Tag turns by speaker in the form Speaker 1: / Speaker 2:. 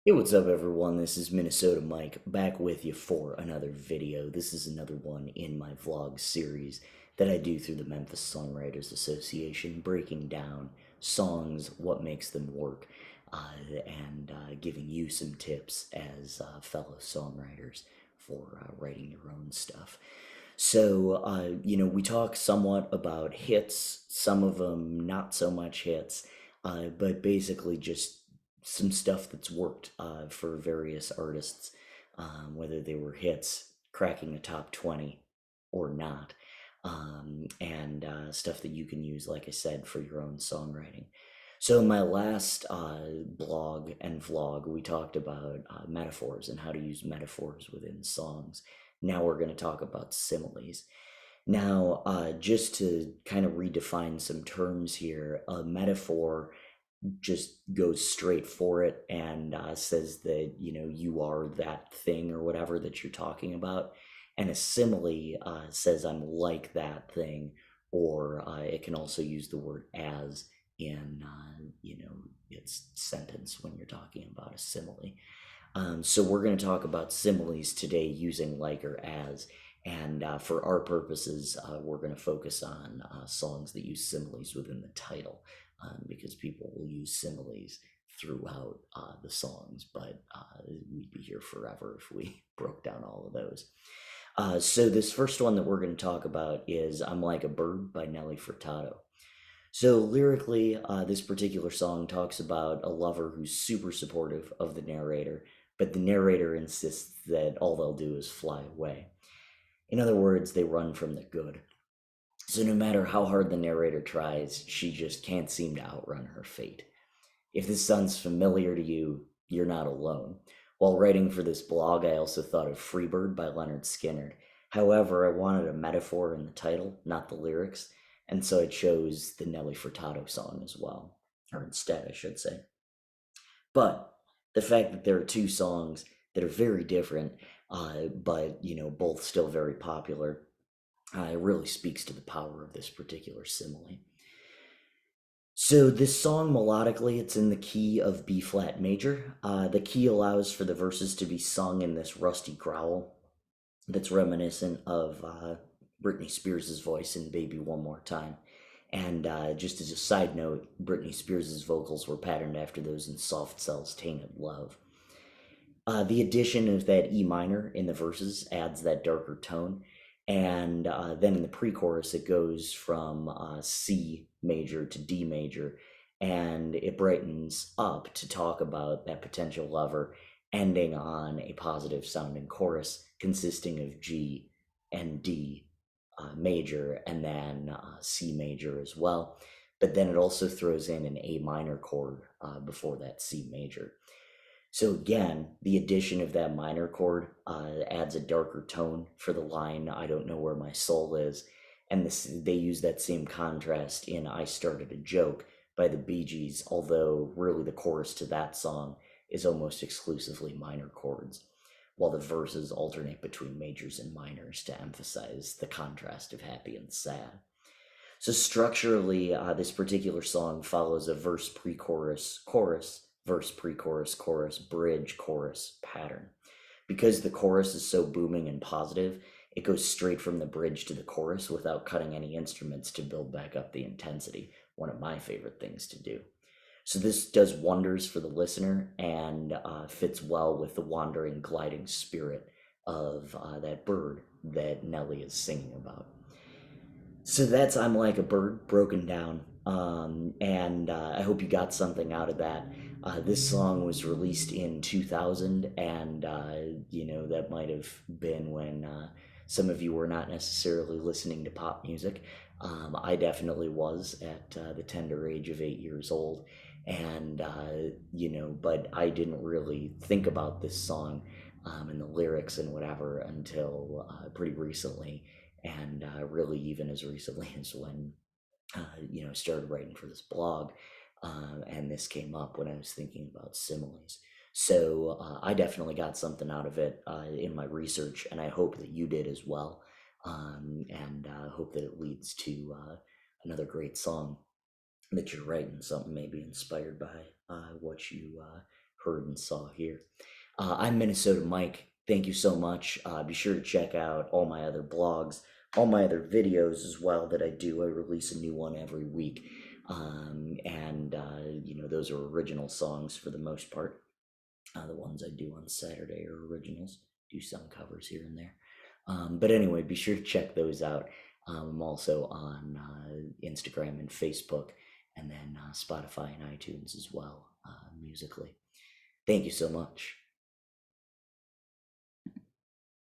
Speaker 1: Hey, what's up, everyone? This is Minnesota Mike back with you for another video. This is another one in my vlog series that I do through the Memphis Songwriters Association, breaking down songs, what makes them work, and giving you some tips as fellow songwriters for writing your own stuff. So, we talk somewhat about hits, some of them not so much hits, but basically just some stuff that's worked for various artists, whether they were hits, cracking the top 20 or not, and stuff that you can use, like I said, for your own songwriting. So, in my last blog and vlog, we talked about metaphors and how to use metaphors within songs. Now we're going to talk about similes. Now, just to kind of redefine some terms here, a metaphor just goes straight for it and says that you are that thing or whatever that you're talking about, and a simile says I'm like that thing, or it can also use the word as in its sentence when you're talking about a simile. So we're going to talk about similes today using like or as. And for our purposes, we're going to focus on songs that use similes within the title, because people will use similes throughout the songs, but we'd be here forever if we broke down all of those. So this first one that we're going to talk about is I'm Like a Bird by Nelly Furtado. So lyrically, this particular song talks about a lover who's super supportive of the narrator, but the narrator insists that all they'll do is fly away. In other words, they run from the good. So no matter how hard the narrator tries, she just can't seem to outrun her fate. If this sounds familiar to you, you're not alone. While writing for this blog, I also thought of Freebird by Leonard Skinner. However, I wanted a metaphor in the title, not the lyrics, and so I chose the Nelly Furtado song as well, or instead, I should say. But the fact that there are two songs that are very different, but both still very popular, it really speaks to the power of this particular simile. So this song melodically, it's in the key of B flat major. The key allows for the verses to be sung in this rusty growl that's reminiscent of Britney Spears' voice in "Baby One More Time." And just as a side note, Britney Spears' vocals were patterned after those in Soft Cell's "Tainted Love." The addition of that E minor in the verses adds that darker tone. And then in the pre chorus, it goes from C major to D major, and it brightens up to talk about that potential lover, ending on a positive sounding chorus consisting of G and D major, and then C major as well. But then it also throws in an A minor chord before that C major. So again, the addition of that minor chord adds a darker tone for the line "I don't know where my soul is," and they use that same contrast in "I Started a Joke" by the Bee Gees, although really the chorus to that song is almost exclusively minor chords, while the verses alternate between majors and minors to emphasize the contrast of happy and sad. So structurally, this particular song follows a verse pre-chorus, chorus, verse pre-chorus, chorus, bridge, chorus pattern. Because the chorus is so booming and positive, it goes straight from the bridge to the chorus without cutting any instruments to build back up the intensity. One of my favorite things to do. So this does wonders for the listener and fits well with the wandering, gliding spirit of that bird that Nelly is singing about. So that's I'm Like a Bird broken down. And I hope you got something out of that. This song was released in 2000, and that might have been when some of you were not necessarily listening to pop music. I definitely was at the tender age of 8 years old, and but I didn't really think about this song and the lyrics and whatever until pretty recently, and really even as recently as when started writing for this blog, and this came up when I was thinking about similes. So I definitely got something out of it in my research, and I hope that you did as well, and hope that it leads to another great song that you're writing, something maybe inspired by what you heard and saw here. I'm Minnesota Mike. Thank you so much. Be sure to check out all my other blogs, all my other videos as well that I do. I release a new one every week. Those are original songs for the most part. The ones I do on Saturday are originals. Do some covers here and there. But anyway, be sure to check those out. I'm also on Instagram and Facebook, and then Spotify and iTunes as well, musically. Thank you so much.